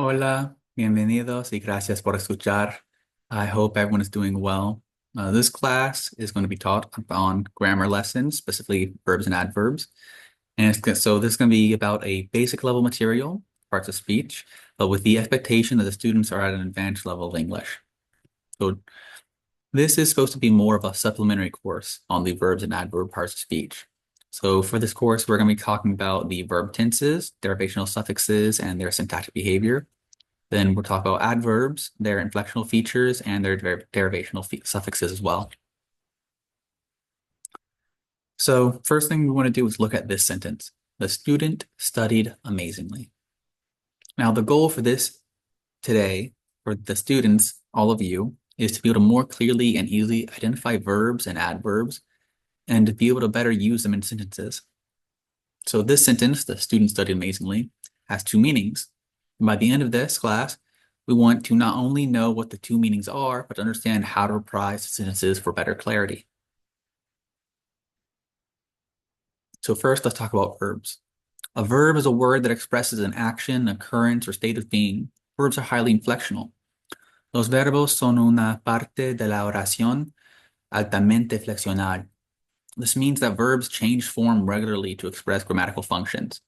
Hola, bienvenidos y gracias por escuchar. I hope everyone is doing well. This class is going to be taught on grammar lessons, specifically verbs and adverbs. And so this is going to be about a basic level material, parts of speech, but with the expectation that the students are at an advanced level of English. So this is supposed to be more of a supplementary course on the verbs and adverb parts of speech. So for this course, we're going to be talking about the verb tenses, derivational suffixes, and their syntactic behavior. Then we'll talk about adverbs, their inflectional features, and their derivational suffixes as well. So first thing we want to do is look at this sentence. The student studied amazingly. Now, the goal for this today, for the students, all of you, is to be able to more clearly and easily identify verbs and adverbs and to be able to better use them in sentences. So this sentence, the student studied amazingly, has two meanings. And by the end of this class, we want to not only know what the two meanings are, but to understand how to reprise sentences for better clarity. So first, let's talk about verbs. A verb is a word that expresses an action, occurrence, or state of being. Verbs are highly inflectional. Los verbos son una parte de la oración altamente flexional. This means that verbs change form regularly to express grammatical functions.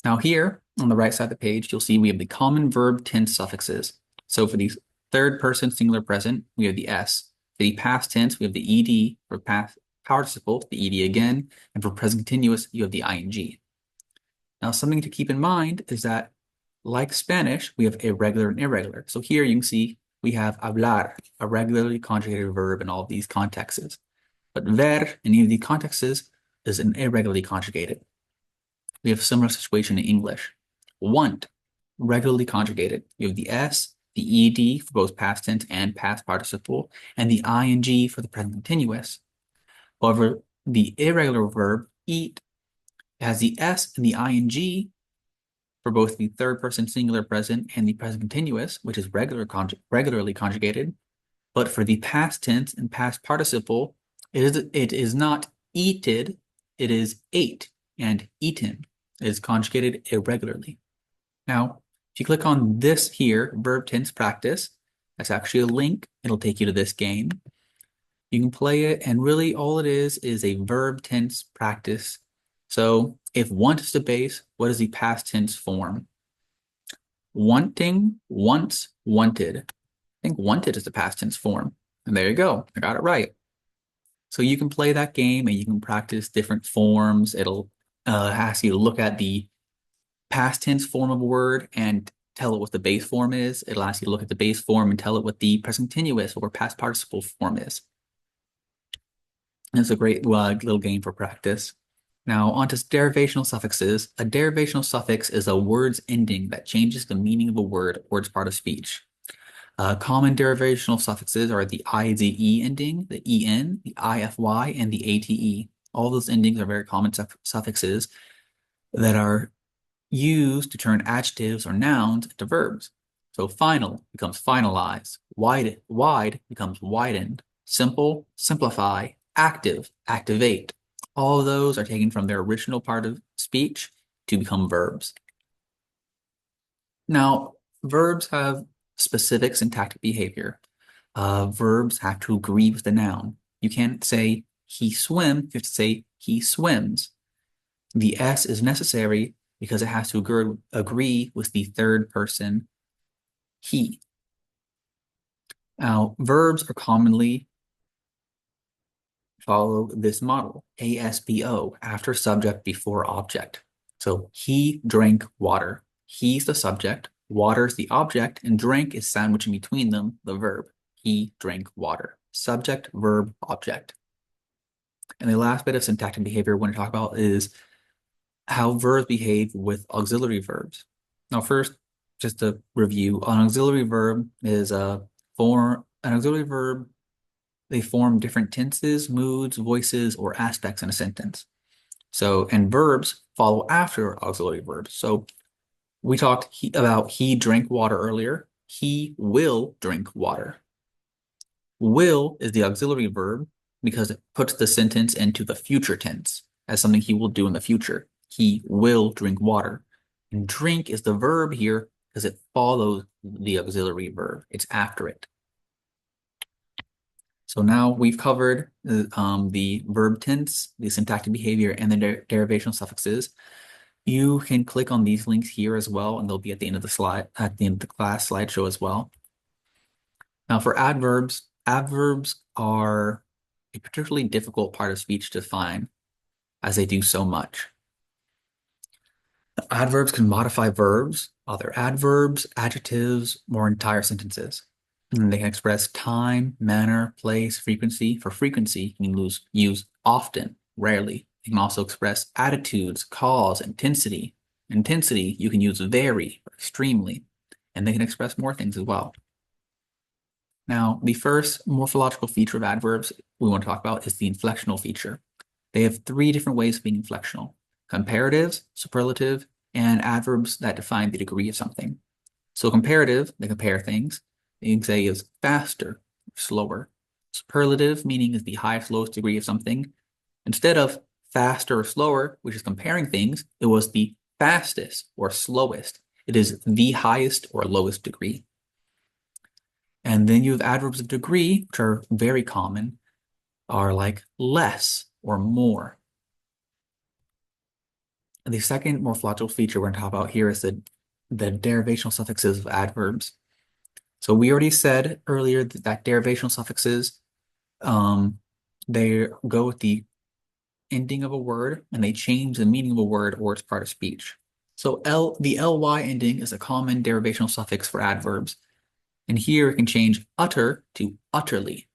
Now here, on the right side of the page, you'll see we have the common verb tense suffixes. So for the third person singular present, we have the S. For the past tense, we have the ED. For past participle, the ED again. And for present continuous, you have the ING. Now, something to keep in mind is that, like Spanish, we have irregular and irregular. So here you can see we have hablar, a regularly conjugated verb in all of these contexts. But ver, in any of the contexts, is an irregularly conjugated. We have a similar situation in English. Want, regularly conjugated. You have the S, the ED for both past tense and past participle, and the ING for the present continuous. However, the irregular verb eat has the S and the ING for both the third person singular present and the present continuous, which is regularly conjugated. But for the past tense and past participle, it is not eated, it is ate, and eaten is conjugated irregularly. Now, if you click on this here, verb tense practice, that's actually a link. It'll take you to this game. You can play it, and really all it is a verb tense practice. So if want is the base, what is the past tense form? Wanting, once, wanted. I think wanted is the past tense form. And there you go. I got it right. So you can play that game and you can practice different forms. It'll ask you to look at the past tense form of a word and tell it what the base form is. It'll ask you to look at the base form and tell it what the present continuous or past participle form is. And it's a great little game for practice. Now, on to derivational suffixes. A derivational suffix is a word's ending that changes the meaning of a word or its part of speech. Common derivational suffixes are the IZE ending, the EN, the IFY, and the ATE. All those endings are very common suffixes that are used to turn adjectives or nouns into verbs. So final becomes finalized, wide becomes widened, simple, simplify, active, activate. All of those are taken from their original part of speech to become verbs. Now, verbs have specific syntactic behavior. Verbs have to agree with the noun. You can't say he swims, you have to say he swims. The S is necessary because it has to agree with the third person, he. Now, verbs are commonly follow this model, ASBO, after subject before object. So he drank water. He's the subject, water is the object, and drink is sandwiched in between them, the verb. He drank water. Subject, verb, object. And the last bit of syntactic behavior we want to talk about is how verbs behave with auxiliary verbs. Now, first, just to review, an auxiliary verb is an auxiliary verb. They form different tenses, moods, voices, or aspects in a sentence. So, and verbs follow after auxiliary verbs. So we talked about he drank water earlier. He will drink water. Will is the auxiliary verb because it puts the sentence into the future tense as something he will do in the future. He will drink water. And drink is the verb here because it follows the auxiliary verb. It's after it. So now we've covered the verb tense, the syntactic behavior, and the derivational suffixes. You can click on these links here as well, and they'll be at the end of the slide, at the end of the class slideshow as well. Now for adverbs, adverbs are a particularly difficult part of speech to find, as they do so much. Adverbs can modify verbs, other adverbs, adjectives, or entire sentences. And they can express time, manner, place, frequency. For frequency, you can use often, rarely. You can also express attitudes, cause, intensity. Intensity, you can use very, or extremely. And they can express more things as well. Now, the first morphological feature of adverbs we want to talk about is the inflectional feature. They have three different ways of being inflectional: comparatives, superlative, and adverbs that define the degree of something. So comparative, they compare things. You can say is faster, slower. Superlative, meaning is the highest, lowest degree of something. Instead of faster or slower, which is comparing things, it was the fastest or slowest. It is the highest or lowest degree. And then you have adverbs of degree, which are very common, are like less or more. And the second morphological feature we're going to talk about here is the derivational suffixes of adverbs. So we already said earlier that derivational suffixes, they go with the ending of a word and they change the meaning of a word or its part of speech. So the ly ending is a common derivational suffix for adverbs. And here it can change utter to utterly.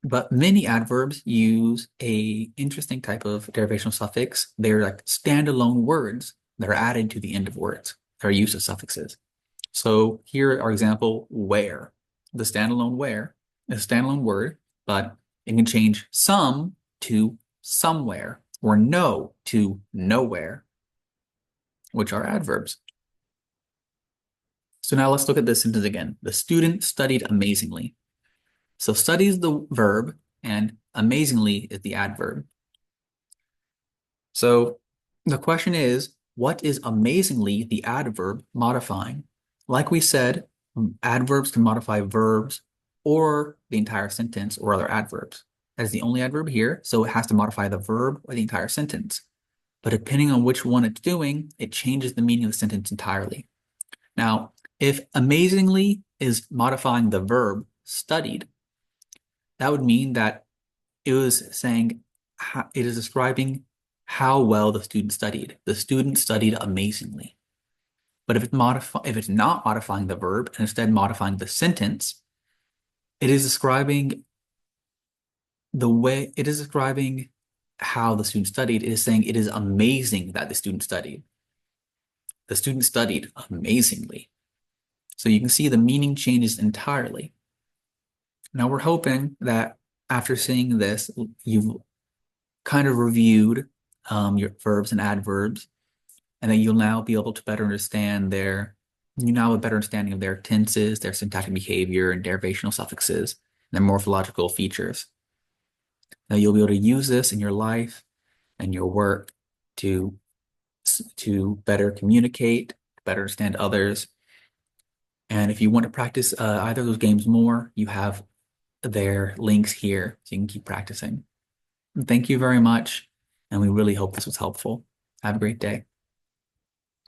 But many adverbs use a interesting type of derivational suffix. They're like standalone words that are added to the end of words. They're used as suffixes. So here are example where. The standalone where is a standalone word, but it can change some to somewhere or no to nowhere, which are adverbs. So now let's look at this sentence again. The student studied amazingly. So study is the verb and amazingly is the adverb. So the question is, what is amazingly the adverb modifying? Like we said, adverbs can modify verbs or the entire sentence or other adverbs. That is the only adverb here, so it has to modify the verb or the entire sentence. But depending on which one it's doing, it changes the meaning of the sentence entirely. Now, if amazingly is modifying the verb studied, that would mean that it was saying, it is describing how well the student studied. The student studied amazingly. But if it's not modifying the verb and instead modifying the sentence, it is describing how the student studied. It is saying it is amazing that the student studied. The student studied amazingly. So you can see the meaning changes entirely. Now we're hoping that after seeing this, you've kind of reviewed your verbs and adverbs, and then you'll now be able to better understand you now have a better understanding of their tenses, their syntactic behavior, and derivational suffixes, and their morphological features. Now you'll be able to use this in your life and your work to better communicate, better understand others. And if you want to practice either of those games more, you have their links here so you can keep practicing. Thank you very much, and we really hope this was helpful. Have a great day.